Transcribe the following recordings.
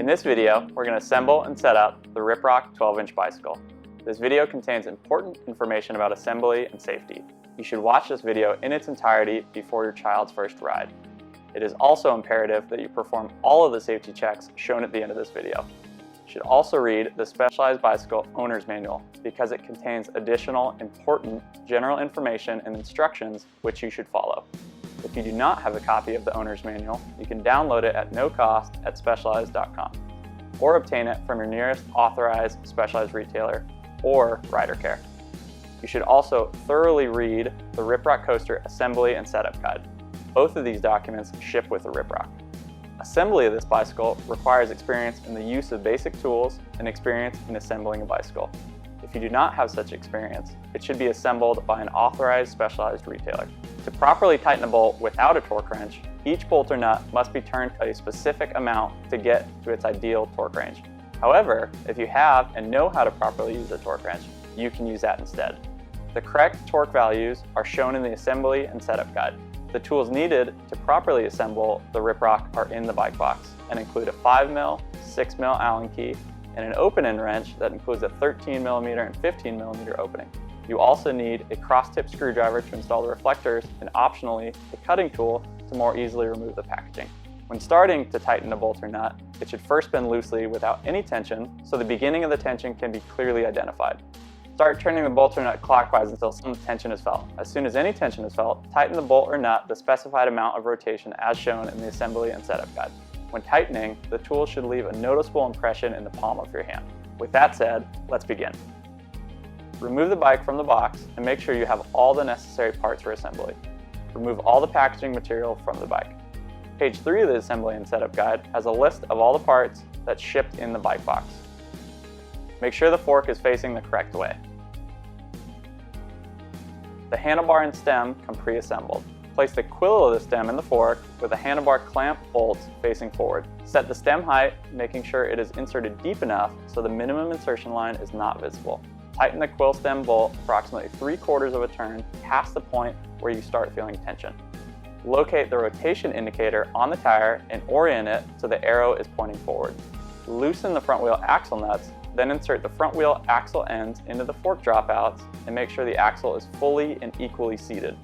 In this video, we're going to assemble and set up the Riprock 12-inch bicycle. This video contains important information about assembly and safety. You should watch this video in its entirety before your child's first ride. It is also imperative that you perform all of the safety checks shown at the end of this video. You should also read the Specialized Bicycle Owner's Manual because it contains additional important general information and instructions which you should follow. If you do not have a copy of the Owner's Manual, you can download it at no cost at specialized.com or obtain it from your nearest authorized Specialized retailer or Rider Care. You should also thoroughly read the Riprock Coaster Assembly and Setup Guide. Both of these documents ship with the Riprock. Assembly of this bicycle requires experience in the use of basic tools and experience in assembling a bicycle. If you do not have such experience, it should be assembled by an authorized Specialized retailer. To properly tighten a bolt without a torque wrench, each bolt or nut must be turned a specific amount to get to its ideal torque range. However, if you have and know how to properly use a torque wrench, you can use that instead. The correct torque values are shown in the Assembly and Setup Guide. The tools needed to properly assemble the Riprock are in the bike box and include a 5mm, 6mm Allen key, and an open-end wrench that includes a 13mm and 15mm opening. You also need a cross-tip screwdriver to install the reflectors and optionally a cutting tool to more easily remove the packaging. When starting to tighten a bolt or nut, it should first bend loosely without any tension so the beginning of the tension can be clearly identified. Start turning the bolt or nut clockwise until some tension is felt. As soon as any tension is felt, tighten the bolt or nut the specified amount of rotation as shown in the Assembly and Setup Guide. When tightening, the tool should leave a noticeable impression in the palm of your hand. With that said, let's begin. Remove the bike from the box and make sure you have all the necessary parts for assembly. Remove all the packaging material from the bike. Page 3 of the Assembly and Setup Guide has a list of all the parts that's shipped in the bike box. Make sure the fork is facing the correct way. The handlebar and stem come pre-assembled. Place the quill of the stem in the fork with the handlebar clamp bolts facing forward. Set the stem height, making sure it is inserted deep enough so the minimum insertion line is not visible. Tighten the quill stem bolt approximately 3/4 of a turn past the point where you start feeling tension. Locate the rotation indicator on the tire and orient it so the arrow is pointing forward. Loosen the front wheel axle nuts, then insert the front wheel axle ends into the fork dropouts and make sure the axle is fully and equally seated.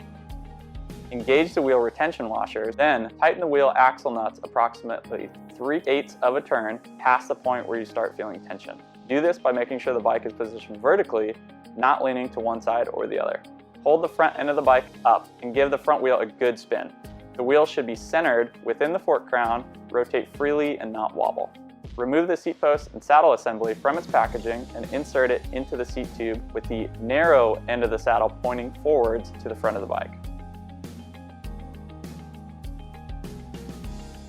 Engage the wheel retention washers, then tighten the wheel axle nuts approximately 3/8 of a turn past the point where you start feeling tension. Do this by making sure the bike is positioned vertically, not leaning to one side or the other. Hold the front end of the bike up and give the front wheel a good spin. The wheel should be centered within the fork crown, rotate freely and not wobble. Remove the seat post and saddle assembly from its packaging and insert it into the seat tube with the narrow end of the saddle pointing forwards to the front of the bike.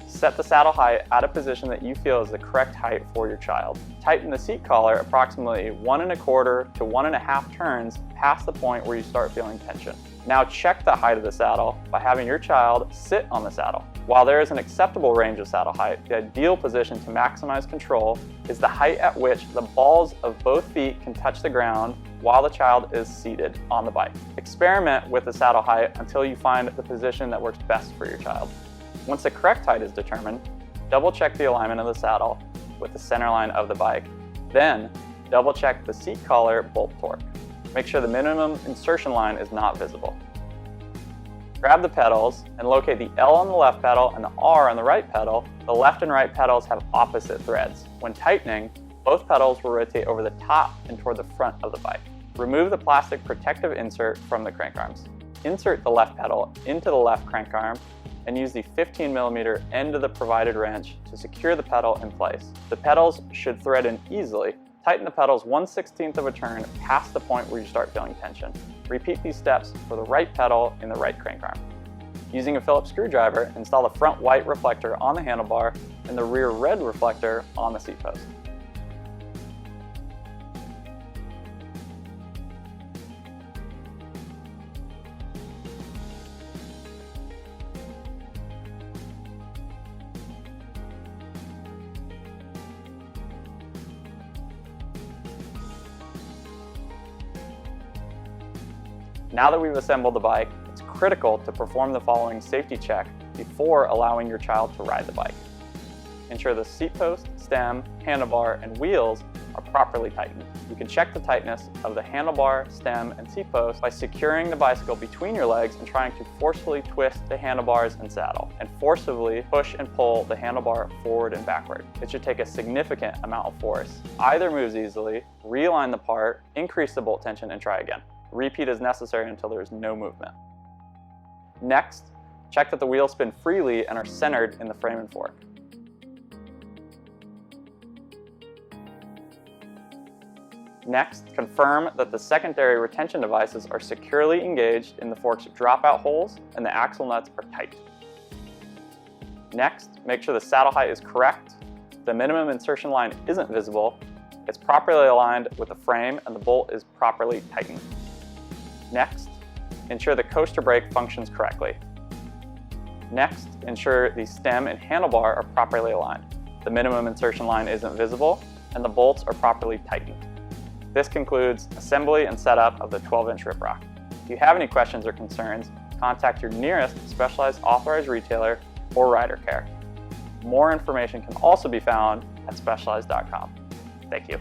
Set the saddle height at a position that you feel is the correct height for your child. Tighten the seat collar approximately 1¼ to 1½ turns past the point where you start feeling tension. Now check the height of the saddle by having your child sit on the saddle. While there is an acceptable range of saddle height, the ideal position to maximize control is the height at which the balls of both feet can touch the ground while the child is seated on the bike. Experiment with the saddle height until you find the position that works best for your child. Once the correct height is determined, double-check the alignment of the saddle with the center line of the bike. Then, double-check the seat collar bolt torque. Make sure the minimum insertion line is not visible. Grab the pedals and locate the L on the left pedal and the R on the right pedal. The left and right pedals have opposite threads. When tightening, both pedals will rotate over the top and toward the front of the bike. Remove the plastic protective insert from the crank arms. Insert the left pedal into the left crank arm and use the 15mm end of the provided wrench to secure the pedal in place. The pedals should thread in easily. Tighten the pedals 1/16 of a turn past the point where you start feeling tension. Repeat these steps for the right pedal in the right crank arm. Using a Phillips screwdriver, install the front white reflector on the handlebar and the rear red reflector on the seat post. Now that we've assembled the bike, it's critical to perform the following safety check before allowing your child to ride the bike. ensure the seat post, stem, handlebar, and wheels are properly tightened. You can check the tightness of the handlebar, stem, and seat post by securing the bicycle between your legs and trying to forcefully twist the handlebars and saddle, and forcibly push and pull the handlebar forward and backward. It should take a significant amount of force. Either moves easily, realign the part, increase the bolt tension, and try again. Repeat is necessary until there is no movement. Next, check that the wheels spin freely and are centered in the frame and fork. Next, confirm that the secondary retention devices are securely engaged in the fork's dropout holes and the axle nuts are tight. Next, make sure the saddle height is correct, the minimum insertion line isn't visible, it's properly aligned with the frame, and the bolt is properly tightened. Next, ensure the coaster brake functions correctly. Next, ensure the stem and handlebar are properly aligned, the minimum insertion line isn't visible, and the bolts are properly tightened. This concludes assembly and setup of the 12-inch Riprock. If you have any questions or concerns, contact your nearest Specialized authorized retailer or Rider Care. More information can also be found at specialized.com. Thank you.